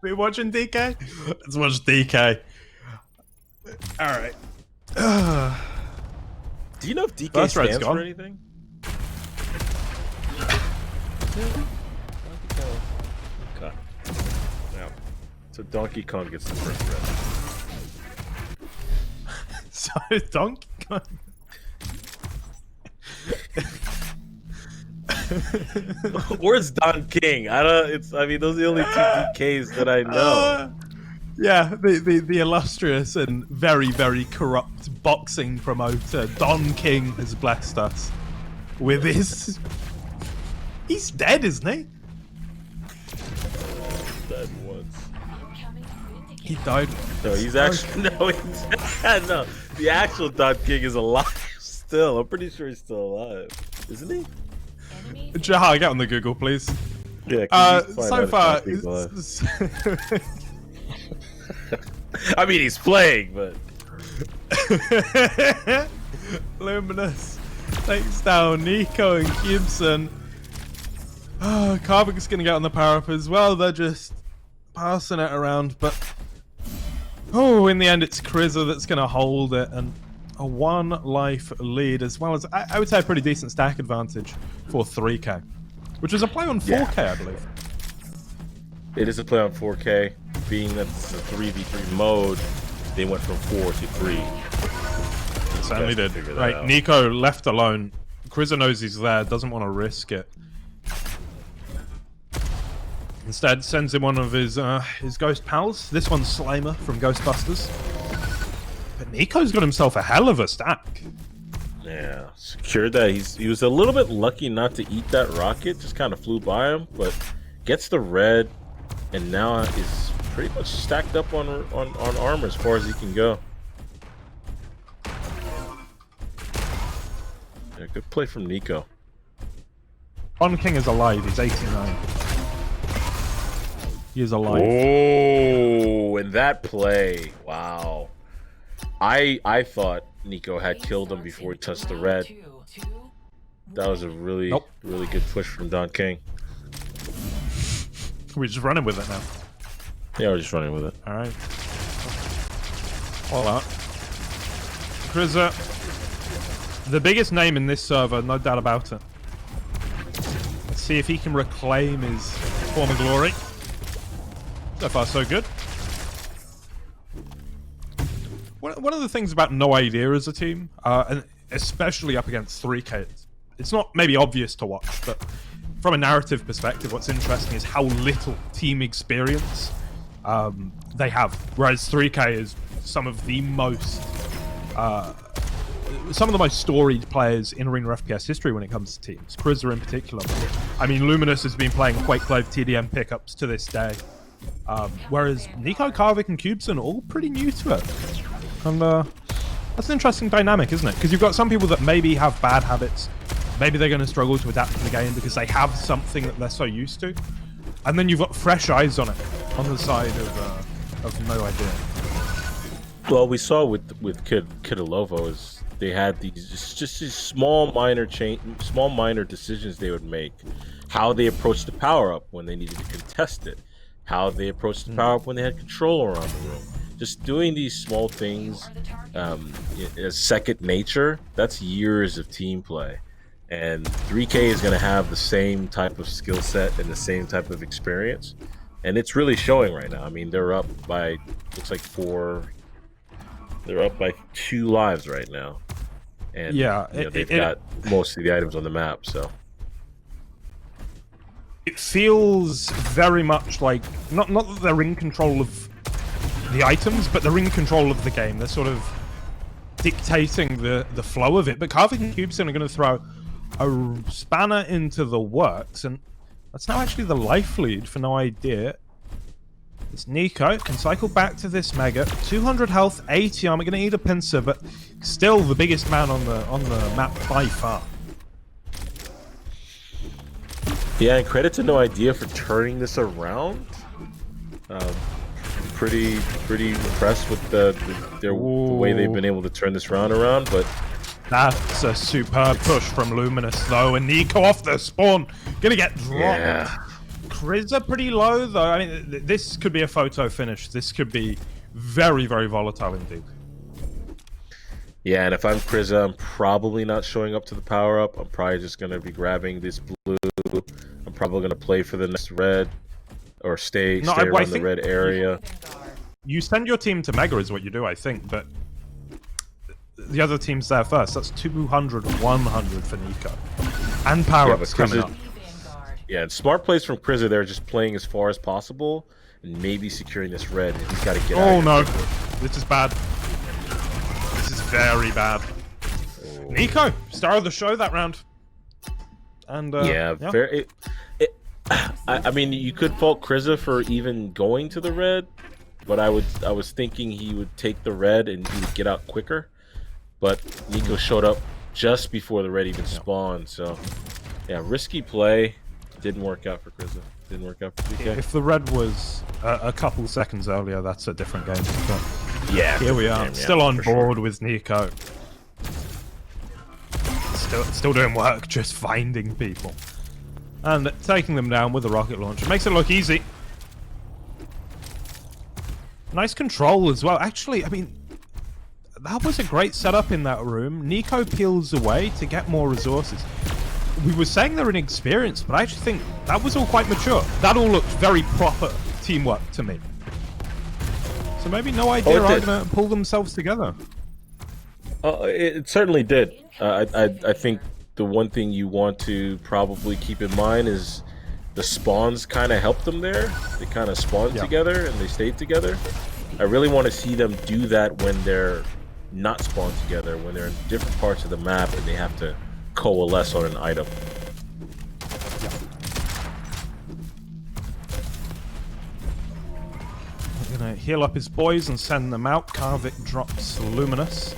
We watching DK? Let's watch DK. All right. Do you know if DK First red's stands gone. for anything? Okay. Yeah. So Donkey Kong gets the first red. So Donkey Kong. Or it's Don King. I mean, those are the only two DKs that I know. Yeah, the illustrious and very, very corrupt boxing promoter Don King has blessed us with his. He's dead, isn't he? Dead once. He died. No, he's actually no. The actual Don King is alive still. I'm pretty sure he's still alive, isn't he? Jahar, get on the Google, please. Yeah. So far, I mean, he's playing, but Luminous takes down Nico and Gibson. Oh, Carvic's gonna get on the power up as well. They're just passing it around, but in the end, it's Krizza that's gonna hold it, and a 1 life lead, as well as I would say a pretty decent stack advantage for 3K, which is a play on 4K, I believe. it is a play on 4K. Being that it's a 3v3 mode, they went from 4 to 3. Certainly did. Right, Nico left alone. Krizza knows he's there, doesn't want to risk it. Instead, sends him one of his ghost pals. This one's Slimer from Ghostbusters. But Nico's got himself a hell of a stack. Yeah, secured that. He was a little bit lucky not to eat that rocket. Just kind of flew by him, but gets the red, and now is pretty much stacked up on armor as far as he can go. Yeah, good play from Nico. Don King is alive. He's 89. He is alive. Oh, and that play! Wow, I thought Nico had killed him before he touched the red. That was a really good push from Don King. We're just running with it now. Yeah, we're just running with it. All right. All out. Krizza, the biggest name in this server, no doubt about it. Let's see if he can reclaim his former glory. So far, so good. One of the things about No Idea as a team, and especially up against 3K, it's not maybe obvious to watch, but from a narrative perspective, what's interesting is how little team experience they have. Whereas 3K is some of the most storied players in Arena FPS history when it comes to teams. Krizza in particular. I mean, Luminous has been playing Quake Clove TDM pickups to this day. Whereas Nico, Carvic, and Cubson are all pretty new to it. And that's an interesting dynamic, isn't it? Because you've got some people that maybe have bad habits. Maybe they're going to struggle to adapt to the game because they have something that they're so used to. And then you've got fresh eyes on it, on the side of No Idea. Well, we saw with Kitalovo is they had these small minor decisions they would make. How they approached the power up when they needed to contest it. How they approached the power up when they had control around the room. Just doing these small things as second nature, that's years of team play. And 3K is going to have the same type of skill set and the same type of experience. And it's really showing right now. I mean, they're up by, looks like 4, they're up by 2 lives right now. And yeah, they've got most of the items on the map, so. It feels very much like, not that they're in control of the items, but they're in control of the game. They're sort of dictating the flow of it. But Carvic and Cubson are going to throw a spanner into the works, and that's now actually the life lead for No Idea. It's Nico, can cycle back to this Mega. 200 health, 80 armor, going to need a pincer, but still the biggest man on the map by far. Yeah, and credit to No Idea for turning this around. Pretty impressed with the way they've been able to turn this round around, but that's a superb push from Luminous though, and Nico off the spawn, gonna get dropped. Yeah. Kriza pretty low, though. I mean, this could be a photo finish. This could be very, very volatile indeed. Yeah, and if I'm Kriza, I'm probably not showing up to the power-up. I'm probably just going to be grabbing this blue. I'm probably going to play for the next red, or stay around the red area. You send your team to Mega is what you do, I think, but the other team's there first. That's 200, 100 for Nico. And power-ups coming up. Yeah, and smart plays from Kriza there, just playing as far as possible, and maybe securing this red. And he's got to get out. Oh no, this is bad. This is very bad. Oh. Nico, star of the show that round. And yeah. Very. I mean, you could fault Kriza for even going to the red, but I was thinking he would take the red and he would get out quicker. But Nico showed up just before the red even spawned, so yeah, risky play. Didn't work out for Kriza. Didn't work out for DK. If the red was a couple seconds earlier, that's a different game. But yeah, here we are, still on board with Nico. Still doing work, just finding people. And taking them down with a rocket launcher. Makes it look easy. Nice control as well. Actually, I mean, that was a great setup in that room. Nico peels away to get more resources. We were saying they're inexperienced, but I actually think that was all quite mature. That all looked very proper teamwork to me. So maybe no idea are going to pull themselves together. It certainly did. I think the one thing you want to probably keep in mind is the spawns kind of helped them there. They kind of spawned together and they stayed together. I really want to see them do that when they're not spawned together, when they're in different parts of the map and they have to coalesce on an item. I'm gonna heal up his boys and send them out. Karvik drops Luminous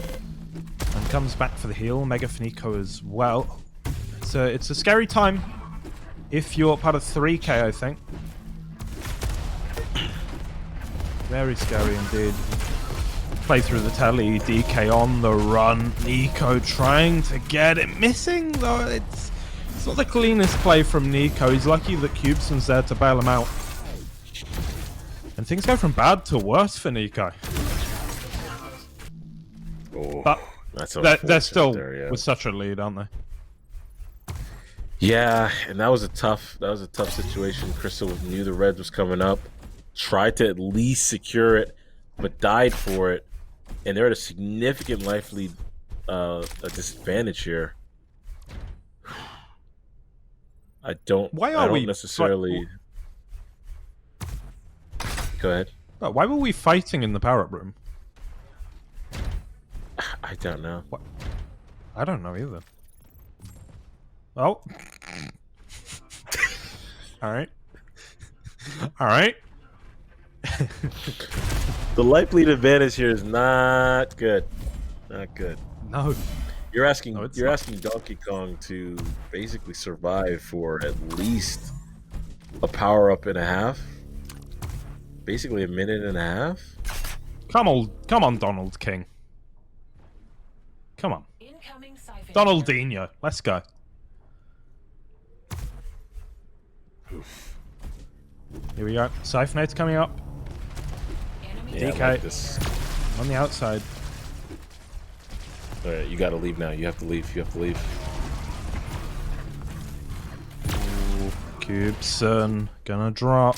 and comes back for the heal. Mega Fnico as well. It's a scary time if you're part of 3K, I think. Very scary indeed. Play through the telly, DK on the run, Nico trying to get it, missing though. It's not the cleanest play from Nico. He's lucky that Cubeson's there to bail him out. And things go from bad to worse for Nico. Oh, but they're still with such a lead, aren't they? Yeah, and that was a tough situation. Crystal knew the red was coming up, tried to at least secure it, but died for it. And they're at a significant life lead, a disadvantage here. I don't necessarily. Go ahead. Why were we fighting in the power-up room? I don't know. What? I don't know either. Oh. Alright. Alright. The life lead advantage here is not good. Not good. No. You're asking Donkey Kong to basically survive for at least a power-up and a half. Basically a minute and a half. Come on, Donald King. Come on. Donaldinho. Let's go. Here we go. Siphonate coming up. Yeah, DK like this. On the outside. Alright, you gotta leave now. You have to leave. You have to leave. Ooh, Cubeson gonna drop.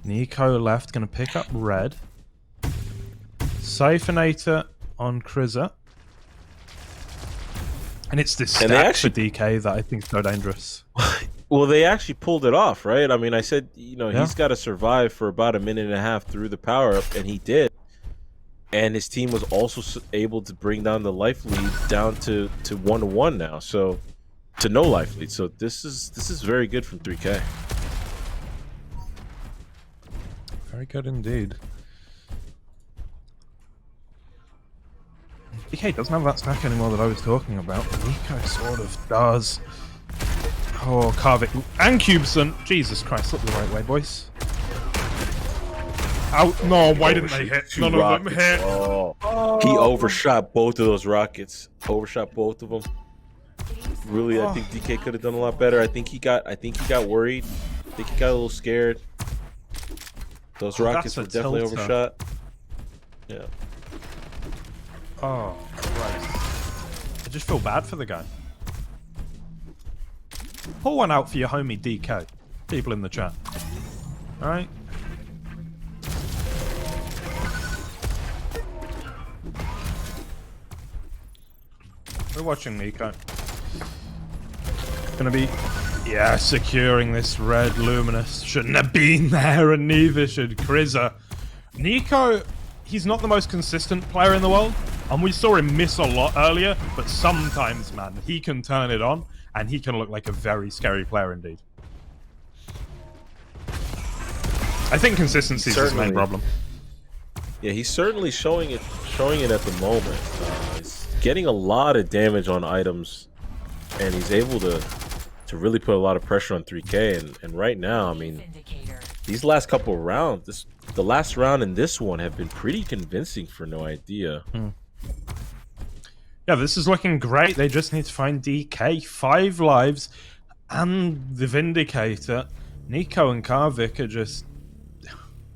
Nico left, gonna pick up red. Siphonator on Kriza. And it's this stack for DK that I think is so dangerous. Well, they actually pulled it off, right? I mean, I said, he's got to survive for about a minute and a half through the power-up, and he did. And his team was also able to bring down the life lead down to 1-1 now, so to no life lead. So this is very good from 3K. Very good indeed. DK doesn't have that stack anymore that I was talking about. Nico sort of does. Oh, Karvik and Cubeson. Jesus Christ, look the right way, boys. Out. No, why didn't they hit? None of them hit. Oh. He overshot both of those rockets. Overshot both of them. Really, I think DK could have done a lot better. I think he got worried think he got a little scared. Those rockets were That's a definitely tilter. overshot. Yeah. Oh, right. I just feel bad for the guy. Pull one out for your homie DK. People in the chat. Alright? We're watching Nico. Gonna be... Yeah, securing this red Luminous. Shouldn't have been there, and neither should Krizza. Nico, he's not the most consistent player in the world, and we saw him miss a lot earlier, but sometimes, man, he can turn it on, and he can look like a very scary player indeed. I think consistency is his main problem. Yeah, he's certainly showing it at the moment. He's getting a lot of damage on items, and he's able to really put a lot of pressure on 3K. And right now, I mean, these last couple of rounds, the last round and this one have been pretty convincing for No Idea. Yeah, this is looking great. They just need to find DK, 5 lives, and the Vindicator. Nico and Karvik are just...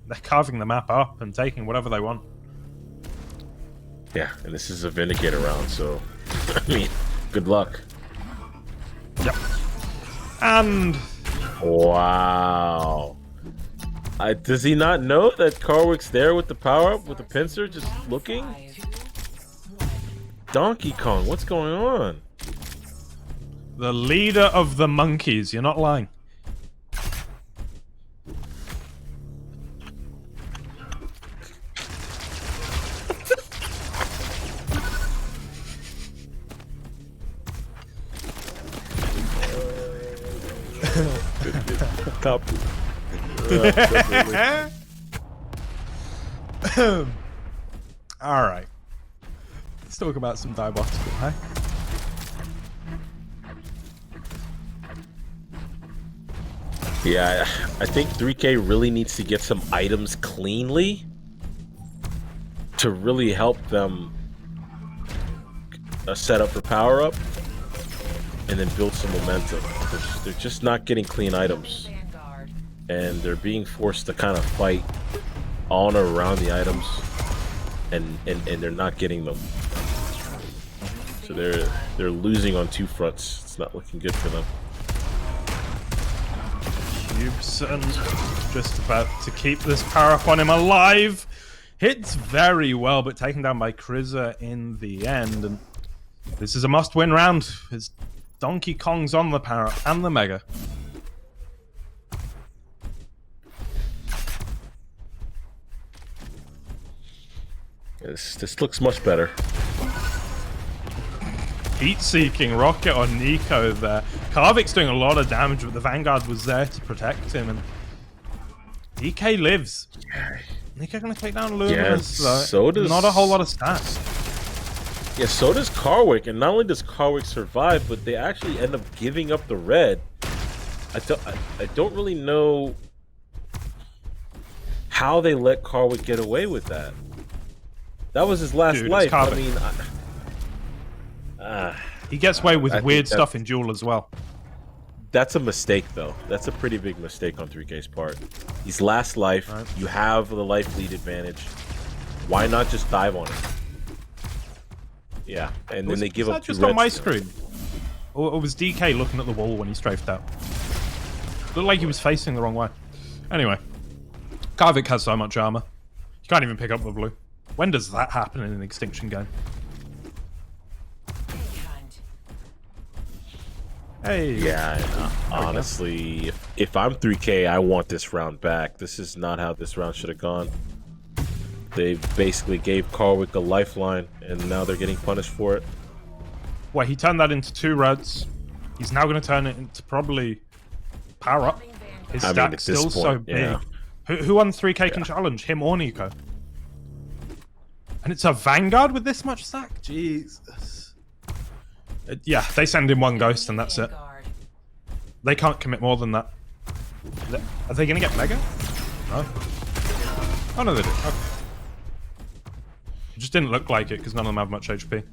They're carving the map up and taking whatever they want. Yeah, and this is a Vindicator round, so... I mean, good luck. Yep. And... Wow. Does he not know that Karwik's there with the power-up, with the pincer, just looking? Donkey Kong, what's going on? The leader of the monkeys, you're not lying. Top. Alright. Let's talk about some Diabotical, hey? Yeah, I think 3K really needs to get some items cleanly to really help them set up for power up and then build some momentum. They're just not getting clean items, and they're being forced to kind of fight on or around the items, and they're not getting them. So they're losing on 2 fronts. It's not looking good for them. Cubson just about to keep this power up on him alive. Hits very well, but taken down by Krizza in the end. And this is a must-win round. As Donkey Kong's on the power up and the Mega. This looks much better. Heat-seeking rocket on Nico there. Karvik's doing a lot of damage, but the Vanguard was there to protect him. And DK lives. Nico gonna take down Luminous, though. So does... Not a whole lot of stats. Yeah, so does Karwik, and not only does Karwik survive, but they actually end up giving up the red. I don't really know how they let Karwik get away with that. That was his last life. I mean, he gets away with weird stuff in Duel as well. That's a mistake, though. That's a pretty big mistake on 3K's part. His last life, right. You have the life lead advantage. Why not just dive on it? Yeah, and then they give up 2 just on my screen. Or was DK looking at the wall when he strafed out? Looked like he was facing the wrong way. Anyway, Karvik has so much armor. You can't even pick up the blue. When does that happen in an Extinction game? Hey. Yeah, honestly, if I'm 3K, I want this round back. This is not how this round should have gone. They basically gave Karwik a lifeline, and now they're getting punished for it. Well, he turned that into 2 reds. He's now going to turn it into probably power up. His stack's still so big. Yeah. Who on 3K can challenge? Him or Nico? And it's a Vanguard with this much stack? Jesus. Yeah, they send in 1 ghost and that's it. They can't commit more than that. Are they going to get Mega? No. Oh, no, they did. Okay. It just didn't look like it because none of them have much HP.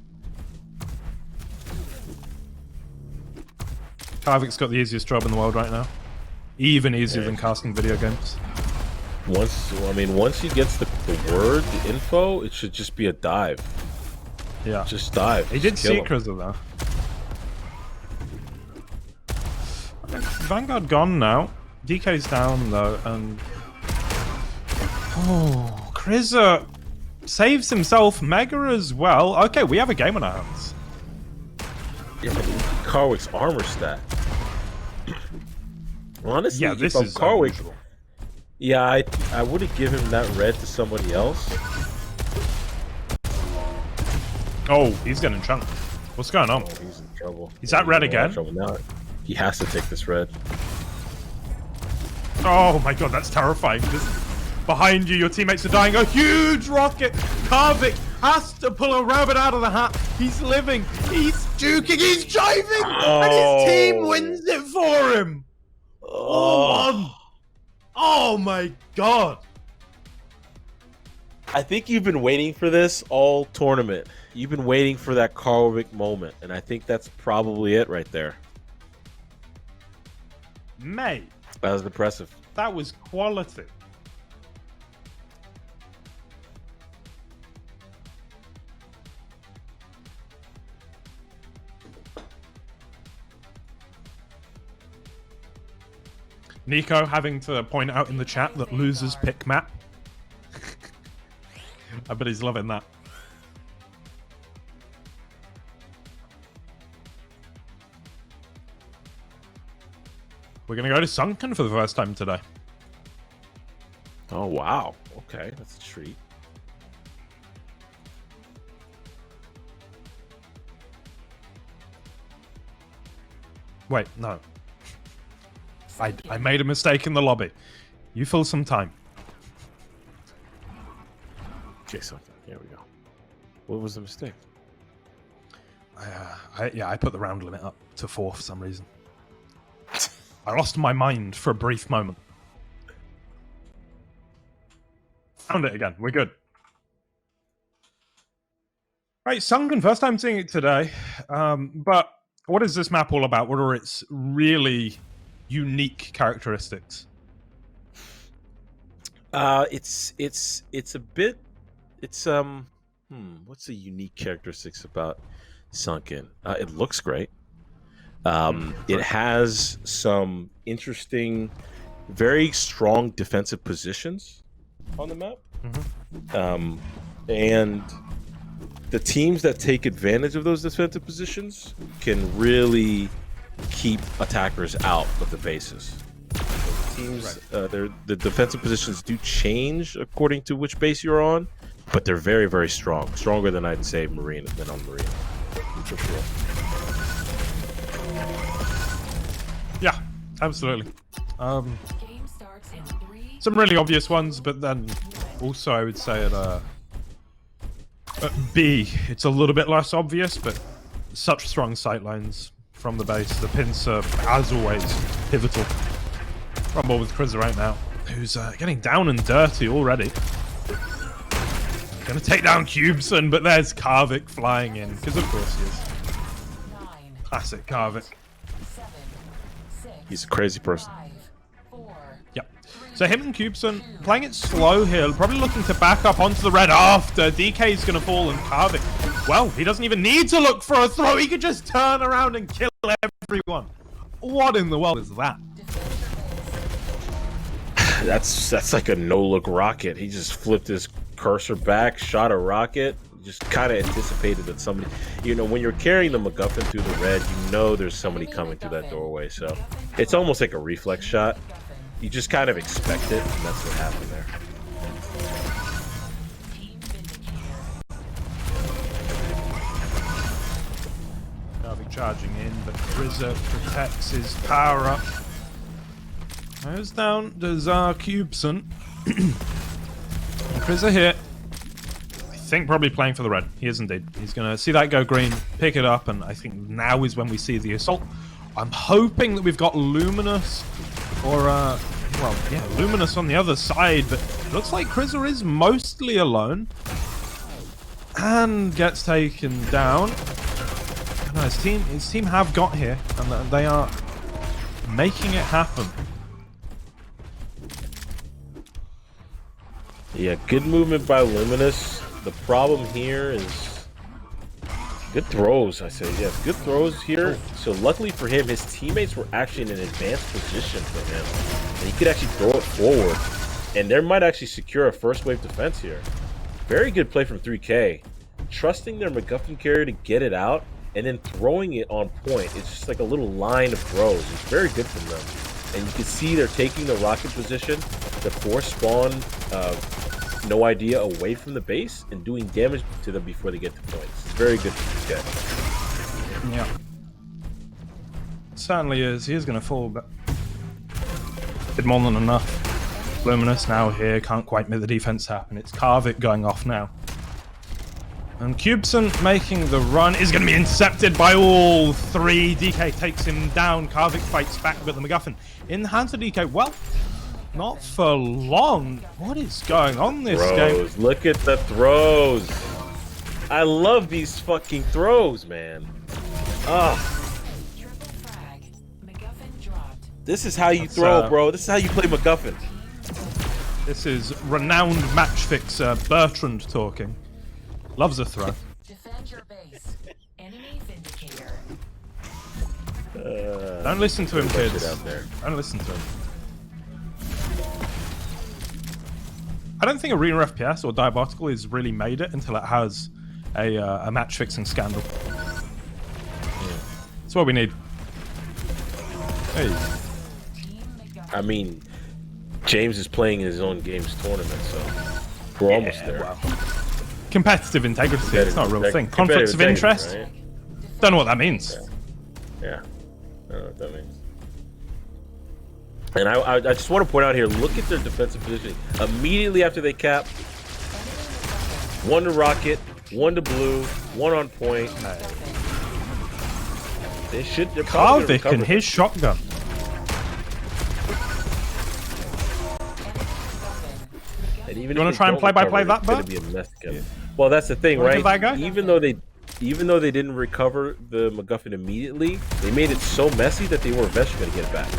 Karvik's got the easiest job in the world right now. Even easier than casting video games. Once he gets the word, the info, it should just be a dive. Yeah. Just dive. He did see Kriza though. Vanguard gone now. DK's down though, and oh, Kriza saves himself. Mega as well. Okay, we have a game on our hands. Yeah, Karwik's armor stat. Honestly, yeah, this if I'm is Karwik, unusual. yeah, I would have given that red to somebody else. Oh, he's getting chunked. What's going on? Oh, he's in trouble. Is that red again? Now. He has to take this red. Oh my god, that's terrifying. Behind you, your teammates are dying. A huge rocket! Karvik has to pull a rabbit out of the hat. He's living. He's juking. He's driving! And his team wins it for him! Oh, oh my god. I think you've been waiting for this all tournament. You've been waiting for that Karwik moment, and I think that's probably it right there. Mate. That was impressive. That was quality. Nico having to point out in the chat that losers pick map. I bet he's loving that. We're going to go to Sunken for the first time today. Oh, wow. Okay, that's a treat. Wait, no. I made a mistake in the lobby. You fill some time. Okay, so here we go. What was the mistake? I put the round limit up to 4 for some reason. I lost my mind for a brief moment. Found it again. We're good. Right, Sunken, first time seeing it today. But what is this map all about? What are its really unique characteristics? It's a bit. It's What's the unique characteristics about Sunken? It looks great. It has some interesting, very strong defensive positions on the map. And the teams that take advantage of those defensive positions can really keep attackers out of the bases. Teams, the defensive positions do change according to which base you're on, but they're very, very strong. Stronger than I'd say Marine than on Marine, for sure. Yeah, absolutely. Some really obvious ones, but then also I would say at B, it's a little bit less obvious, but such strong sightlines from the base. The pins are, as always, pivotal. Rumble with Kriza right now, who's getting down and dirty already. Gonna take down Cubeson, but there's Karvik flying in, because of course he is. Classic Karvik. He's a crazy person. Yep. So him and Cubeson playing it slow here, probably looking to back up onto the red after. DK's gonna fall and Karvik, well, he doesn't even need to look for a throw. He could just turn around and kill everyone. What in the world is that? That's like a no-look rocket. He just flipped his cursor back, shot a rocket, just kind of anticipated that somebody, when you're carrying the MacGuffin through the red, you know there's somebody coming through that doorway. So it's almost like a reflex shot. You just kind of expect it, and that's what happened there. Karvik charging in, but Kriza protects his power up. Goes down to Cubeson. Kriza here. I think probably playing for the red. He is indeed. He's going to see that go green, pick it up, and I think now is when we see the assault. I'm hoping that we've got Luminous, or, well, yeah, Luminous on the other side, but it looks like Kriza is mostly alone. And gets taken down. No, his team have got here, and they are making it happen. Yeah, good movement by Luminous. The problem here is good throws, I say. Yeah, good throws here. So luckily for him, his teammates were actually in an advanced position for him. And he could actually throw it forward. And there might actually secure a first wave defense here. Very good play from 3K. Trusting their MacGuffin carrier to get it out and then throwing it on point. It's just like a little line of throws. It's very good from them. And you can see they're taking the rocket position, the force spawn, no idea, away from the base and doing damage to them before they get to points. It's very good for this guy. Yeah. Certainly is. He is going to fall, but did more than enough. Luminous now here, can't quite make the defense happen. It's Karvik going off now. And Cubeson making the run is going to be intercepted by all three. DK takes him down. Karvik fights back with the MacGuffin in the hands of DK. Well, not for long. What is going on this game? Look at the throws. I love these fucking throws, man. This is how you throw, bro. This is how you play MacGuffin. This is renowned match fixer Bertrand talking. Loves a throw. Defend your base. Enemy vindicator. Don't listen to him, kids. Don't listen to him. I don't think Arena FPS or Diabotical has really made it until it has a match fixing scandal. That's what we need. Hey. I mean, James is playing his own games tournament, so we're almost there. Well, competitive integrity, it's not a real thing. Conflicts of interest? Right? Don't know what that means. Yeah. I don't know what that means. And I just want to point out here, look at their defensive positioning. Immediately after they cap, one to Rocket, one to Blue, one on point. They should. Karvik and his shotgun. And even you want to try and play-by-play that, but well, that's the thing, right? Even though they didn't recover the MacGuffin immediately, they made it so messy that they were eventually going to get it back.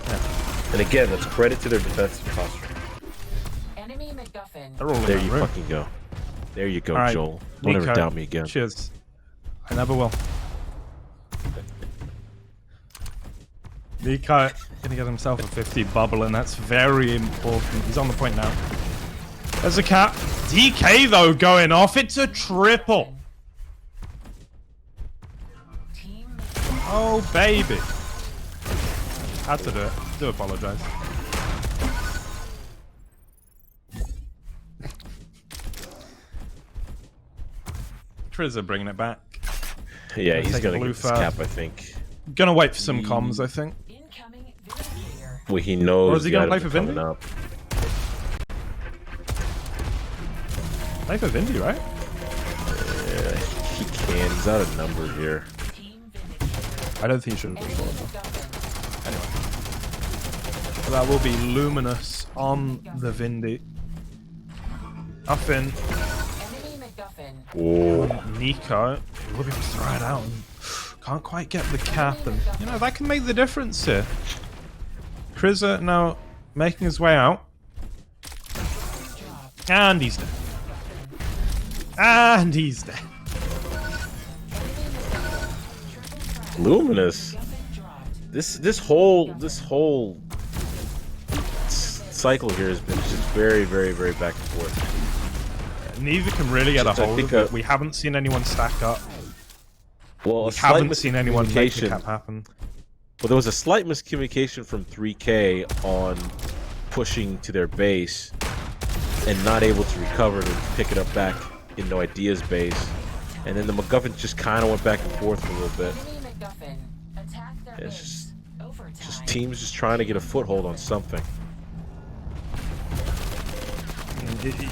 Yeah. And again, that's credit to their defensive posture. Enemy MacGuffin. There you fucking go. There you go, right, Joel. Don't ever doubt me again. Cheers. I never will. Nico gonna get himself a 50 bubble, and that's very important. He's on the point now. There's a cap. DK though going off. It's a triple. Oh baby. Had to do it. Do apologize. Trizza bringing it back. Yeah, he's gonna get this cap, I think. Gonna wait for some comms, I think. Well, he knows. Or is he gonna play for Vindy? Play for Vindy, right? Yeah, he can. He's out of number here. I don't think he should have been forward. Anyway. So that will be Luminous on the Vindy. Muffin. Oh. Nico. Will be able to throw it out. Can't quite get the cap, and you know that can make the difference here. Krizza now making his way out, and he's dead. And he's dead. Luminous. This whole cycle here has been just very back and forth. Neither can really get a hold of it. We haven't seen anyone stack up. Well, we haven't seen anyone make the cap happen. Well, there was a slight miscommunication from 3K on pushing to their base and not able to recover to pick it up back in No Idea's base. And then the MacGuffin just kind of went back and forth for a little bit. It's just teams just trying to get a foothold on something.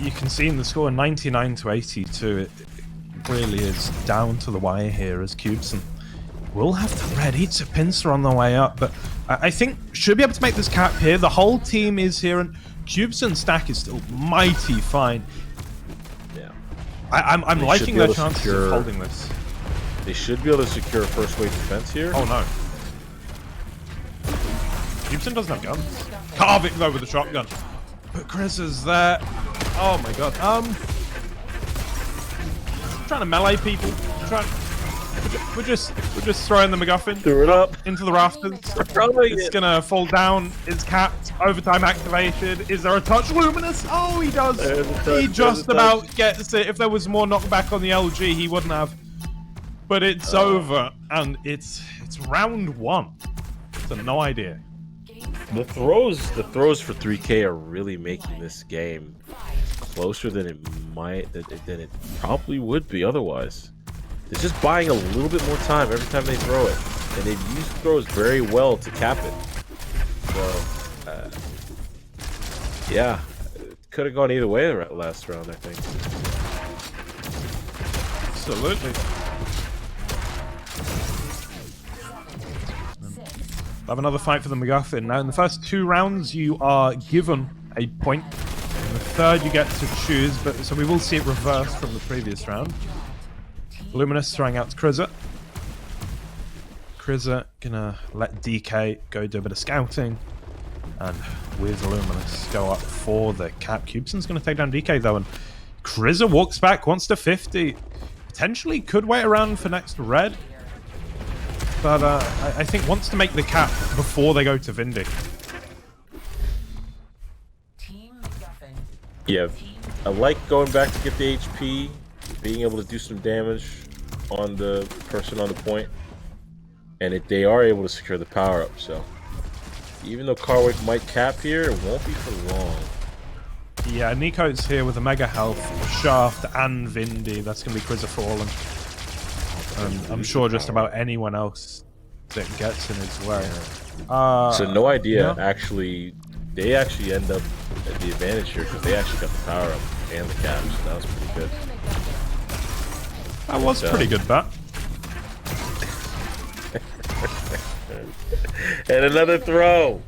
You can see in the score 99 to 82. It really is down to the wire here as Cubeson will have to ready to pincer on the way up, but I think should be able to make this cap here. The whole team is here, and Cubeson's stack is still mighty fine. Yeah, I'm liking their chances of holding this. They should be able to secure a first wave defense here. Oh no, Cubeson doesn't have guns. Karvik though with the shotgun. But Chris is there. Oh my god. Trying to melee people. We're just throwing the MacGuffin. Threw it up. Into the rafters. Throwing It's it. gonna fall down. It's capped. Overtime activation. Is there a touch? Luminous. Oh, he does. There's a touch, He there's just a about touch. gets it. If there was more knockback on the LG, he wouldn't have. But it's over, and it's round 1. So no idea. The throws for 3K are really making this game closer than it probably would be otherwise. They're just buying a little bit more time every time they throw it, and they've used throws very well to cap it. So, yeah, it could have gone either way last round, I think. Absolutely. Have another fight for the MacGuffin. Now, in the first 2 rounds, you are given a point. In the third, you get to choose, but so we will see it reversed from the previous round. Luminous throwing out to Krizza. Krizza gonna let DK go do a bit of scouting. And with Luminous go up for the cap. Cubeson's gonna take down DK though, and Krizza walks back, wants to 50. Potentially could wait around for next red. But I think wants to make the cap before they go to Vindy. Yeah, I like going back to get the HP, being able to do some damage on the person on the point, and they are able to secure the power up. So even though Carwick might cap here, it won't be for long. Yeah, Nico's here with a mega health, Shaft, and Vindy. That's going to be Krizza falling. I'm sure just about anyone else that gets in his way. So no idea. Yeah. They actually end up at the advantage here because they actually got the power up and the cap. So that was pretty good. That was pretty good, bet. And another throw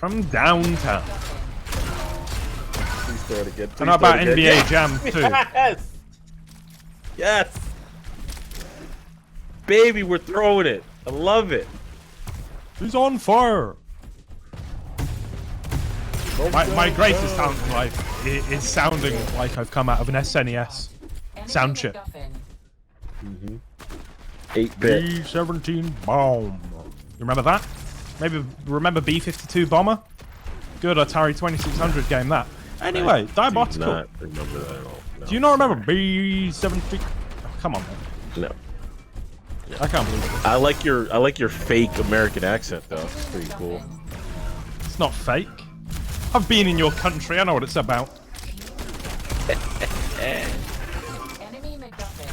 From downtown. Please throw it again. And how about NBA Jam too? Yes! Yes! Baby, we're throwing it. I love it. He's on fire. My greatest talent in life is sounding like I've come out of an SNES sound chip. 8-bit. B-17 bomb. You remember that? Maybe remember B-52 bomber? Good Atari 2600 game that. Anyway, Do Diabotical. not remember that at all. No. Do you not remember B-17? Oh, come on, man. No. I can't believe it. I like your fake American accent though. It's pretty cool. It's not fake. I've been in your country. I know what it's about. Enemy MacGuffin.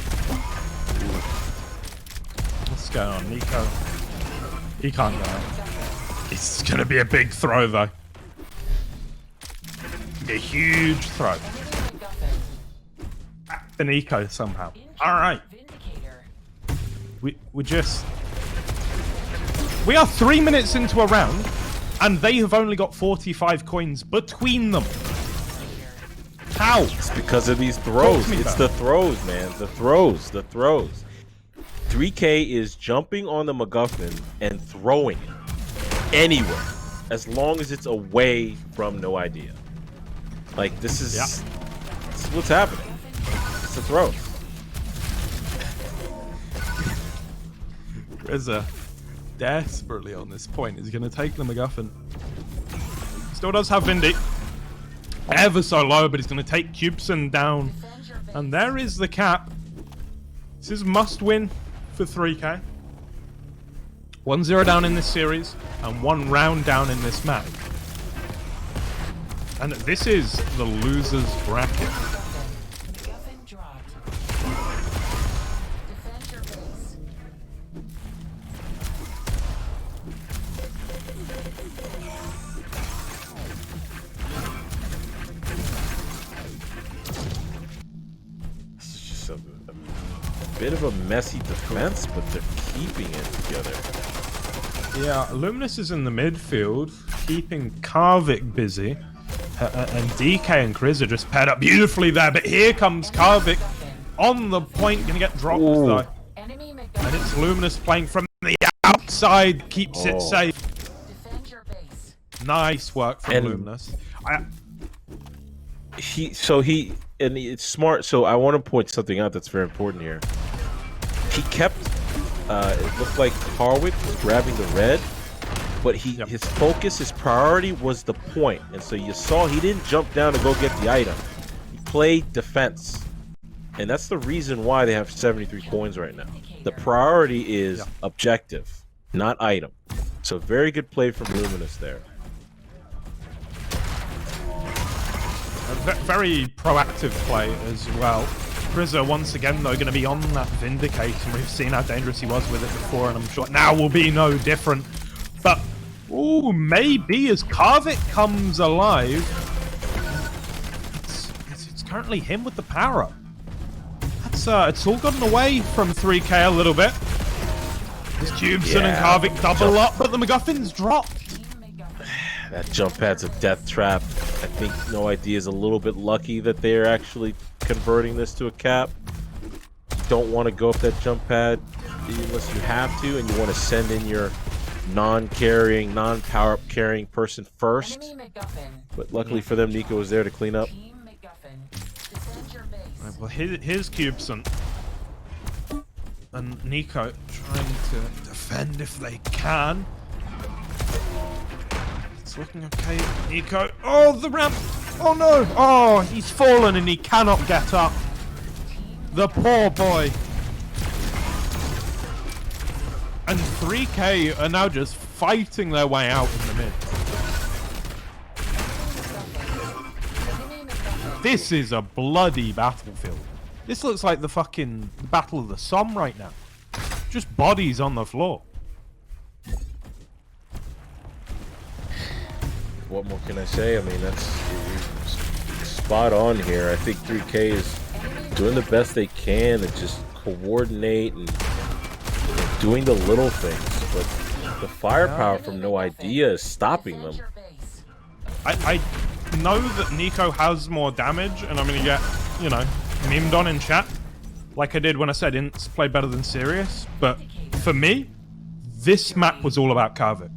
What's going on, Nico? He can't go out. It's gonna be a big throw though. A huge throw. Enemy MacGuffin. Back to Nico somehow. Alright. Vindicator. We are 3 minutes into a round, and they have only got 45 coins between them. How? It's because of these throws. Talk to me It's about the it. throws, man. The throws. 3K is jumping on the MacGuffin and throwing it anywhere, as long as it's away from no idea. Like this is what's happening. It's the throws. Rizza desperately on this point is going to take the MacGuffin. Still does have Vindy. Ever so low, but he's going to take Cubeson down. And there is the cap. This is must win for 3K. 1-0 down in this series, and 1 round down in this match. And this is the loser's bracket. MacGuffin dropped. Defend your base. This is just a bit of a messy defense, but they're keeping it together. Yeah, Luminous is in the midfield, keeping Karvik busy. And DK and Chris are just paired up beautifully there, but here comes Karvik on the point, gonna get dropped though. Enemy And MacGuffin. it's Luminous playing from the outside, keeps it safe. Defend your base. Nice work from And- Luminous. And it's smart. So I want to point something out that's very important here. He kept. It looked like Harwick was grabbing the red, but his focus, his priority was the point, and so you saw he didn't jump down to go get the item. He played defense, and that's the reason why they have 73 coins right now. The priority is objective, not item. So very good play from Luminous there. A very proactive play as well. Brizza once again though going to be on that Vindicate, and we've seen how dangerous he was with it before, and I'm sure now will be no different. But ooh, maybe as Karvik comes alive, it's currently him with the power up. That's it's all gotten away from 3K a little bit. As Cubeson and Karvik double up, but the MacGuffin's dropped. That jump pad's a death trap. I think No Idea is a little bit lucky that they're actually converting this to a cap. You don't want to go up that jump pad unless you have to, and you want to send in your non-carrying, non-power-up carrying person first. But luckily for them, Nico was there to clean up. Right, well, here's Cubeson. And Nico trying to defend if they can. It's looking okay. Nico. Oh, the ramp. Oh no. Oh, he's fallen and he cannot get up. The poor boy. And 3K are now just fighting their way out in the mid. This is a bloody battlefield. This looks like the fucking Battle of the Somme right now. Just bodies on the floor. What more can I say? I mean, that's spot on here. I think 3K is doing the best they can to just coordinate and doing the little things, but the firepower from No Idea is stopping them. I know that Nico has more damage, and I'm gonna get, you know, memed on in chat, like I did when I said Ints play better than Sirius, but for me, this map was all about Karvik.